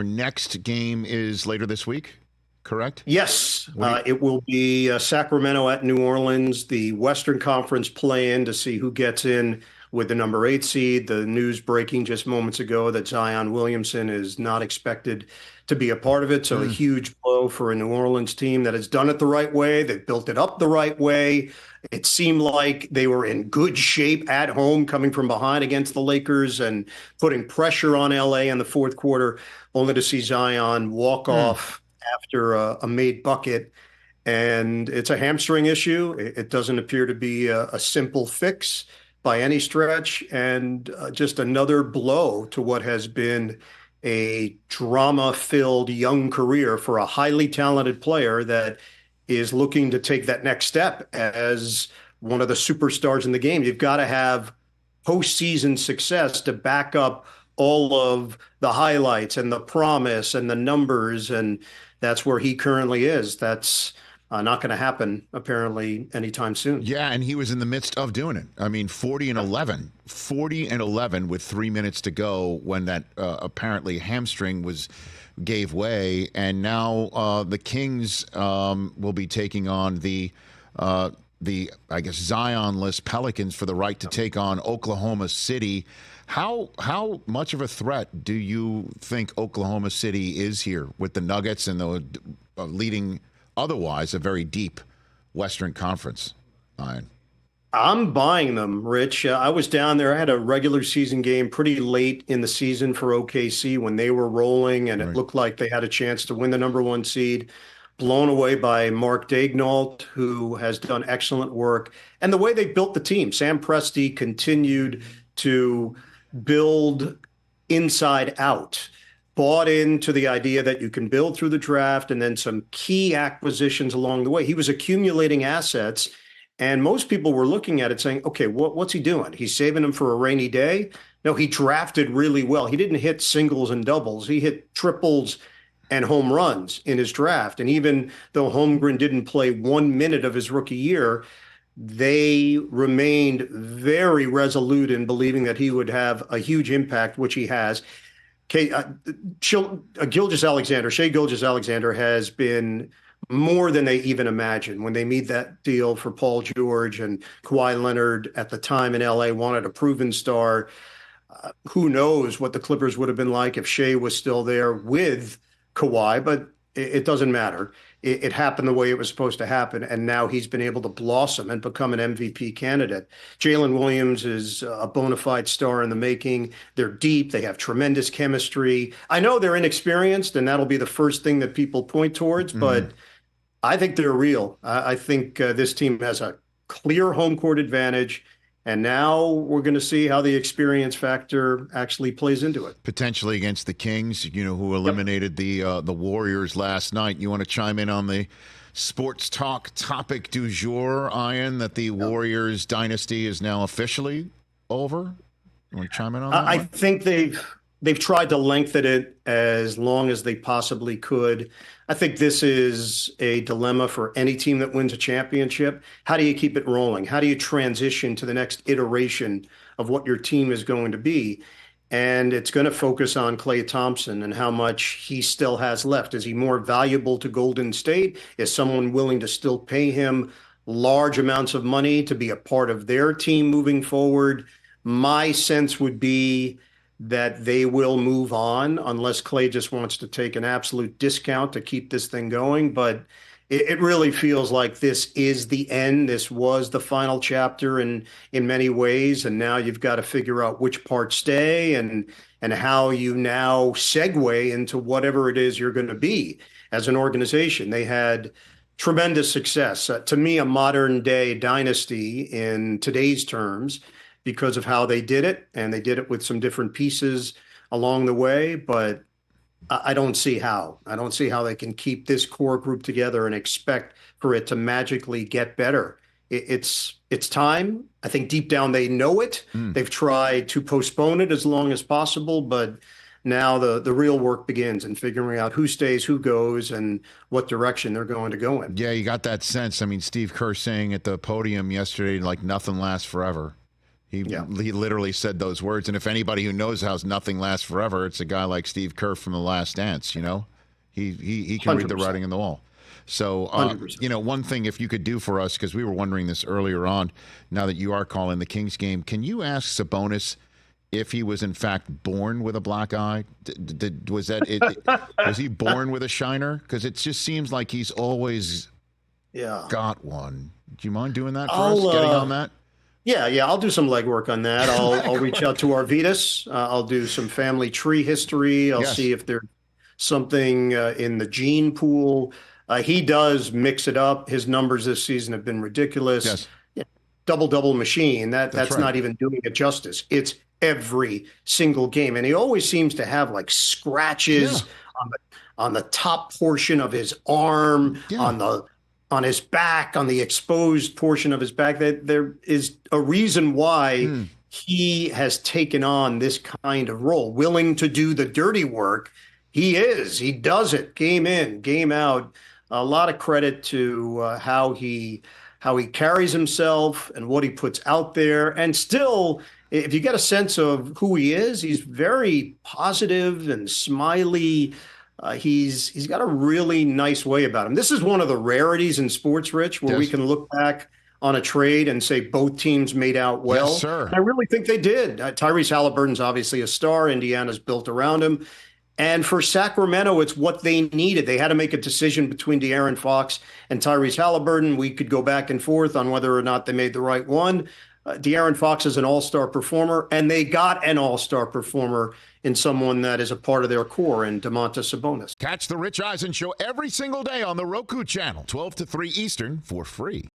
your next game is later this week, correct? Yes, it will be Sacramento at New Orleans, the Western Conference play-in to see who gets in with the number 8 seed. The news breaking just moments ago that Zion Williamson is not expected to be a part of it. So a huge blow for a New Orleans team that has done it the right way. They've built it up the right way. It seemed like they were in good shape at home, coming from behind against the Lakers and putting pressure on LA in the fourth quarter, only to see Zion walk off after a made bucket. And it's a hamstring issue. It doesn't appear to be a simple fix by any stretch, and just another blow to what has been a drama-filled young career for a highly talented player that is looking to take that next step as one of the superstars in the game. You've got to have postseason success to back up all of the highlights and the promise and the numbers, and that's where he currently is. That's not going to happen, apparently, anytime soon. Yeah, and he was in the midst of doing it. I mean, 40-11 with 3 minutes to go when that apparently hamstring gave way, and now the Kings will be taking on the I guess Zion-less Pelicans for the right to take on Oklahoma City. How much of a threat do you think Oklahoma City is here with the Nuggets and the leading? Otherwise, a very deep Western Conference, Ian? I'm buying them, Rich. I was down there. I had a regular season game pretty late in the season for OKC when they were rolling, and it looked like they had a chance to win the number 1 seed. Blown away by Mark Daignault, who has done excellent work. And the way they built the team, Sam Presti continued to build inside out. Bought into the idea that you can build through the draft and then some key acquisitions along the way. He was accumulating assets, and most people were looking at it saying, okay, what's he doing? He's saving them for a rainy day? No, he drafted really well. He didn't hit singles and doubles. He hit triples and home runs in his draft. And even though Holmgren didn't play 1 minute of his rookie year, they remained very resolute in believing that he would have a huge impact, which he has. Shai Gilgeous-Alexander has been more than they even imagined. When they made that deal for Paul George, and Kawhi Leonard at the time in LA wanted a proven star. Who knows what the Clippers would have been like if Shai was still there with Kawhi, but it doesn't matter. It happened the way it was supposed to happen, and now he's been able to blossom and become an MVP candidate. Jalen Williams is a bona fide star in the making. They're deep. They have tremendous chemistry. I know they're inexperienced, and that'll be the first thing that people point towards, but I think they're real. I think this team has a clear home court advantage, and now we're going to see how the experience factor actually plays into it. Potentially against the Kings, who eliminated the Warriors last night. You want to chime in on the sports talk topic du jour, Ian, that the Warriors dynasty is now officially over? You want to chime in on that? I think they've tried to lengthen it as long as they possibly could. I think this is a dilemma for any team that wins a championship. How do you keep it rolling? How do you transition to the next iteration of what your team is going to be? And it's going to focus on Klay Thompson and how much he still has left. Is he more valuable to Golden State? Is someone willing to still pay him large amounts of money to be a part of their team moving forward? My sense would be that they will move on unless Klay just wants to take an absolute discount to keep this thing going. But it really feels like this is the end. This was the final chapter in many ways. And now you've got to figure out which parts stay and how you now segue into whatever it is you're going to be as an organization. They had tremendous success. To me, a modern day dynasty in today's terms, because of how they did it, and they did it with some different pieces along the way, but I don't see how. I don't see how they can keep this core group together and expect for it to magically get better. It's time. I think deep down they know it. They've tried to postpone it as long as possible, but now the real work begins in figuring out who stays, who goes, and what direction they're going to go in. Yeah, you got that sense. I mean, Steve Kerr saying at the podium yesterday, like nothing lasts forever. He Yeah. literally said those words. And if anybody who knows how nothing lasts forever, it's a guy like Steve Kerr from The Last Dance. You know, he can read the 100%. writing on the wall. So, 100%. you know, one thing if you could do for us, because we were wondering this earlier on, now that you are calling the Kings game, can you ask Sabonis if he was in fact born with a black eye? Was that it? Was he born with a shiner? Because it just seems like he's always got one. Do you mind doing that for us? Getting on that? Yeah, I'll do some legwork on that. I'll reach out to Arvidas. I'll do some family tree history. I'll see if there's something in the gene pool. He does mix it up. His numbers this season have been ridiculous. Yes. Yeah, double machine. That's right. not even doing it justice. It's every single game, and he always seems to have like scratches on the top portion of his arm, on his back, on the exposed portion of his back. That there is a reason why he has taken on this kind of role, willing to do the dirty work. He does it game in, game out. A lot of credit to how he carries himself and what he puts out there. And still, if you get a sense of who he is, he's very positive and smiley. He's got a really nice way about him. This is one of the rarities in sports, Rich, where we can look back on a trade and say both teams made out well. Yes, sir. And I really think they did. Tyrese Halliburton's obviously a star. Indiana's built around him. And for Sacramento, it's what they needed. They had to make a decision between De'Aaron Fox and Tyrese Halliburton. We could go back and forth on whether or not they made the right one. De'Aaron Fox is an all-star performer, and they got an all-star performer in someone that is a part of their core in Domantas Sabonis. Catch the Rich Eisen Show every single day on the Roku channel, 12 to 3 Eastern, for free.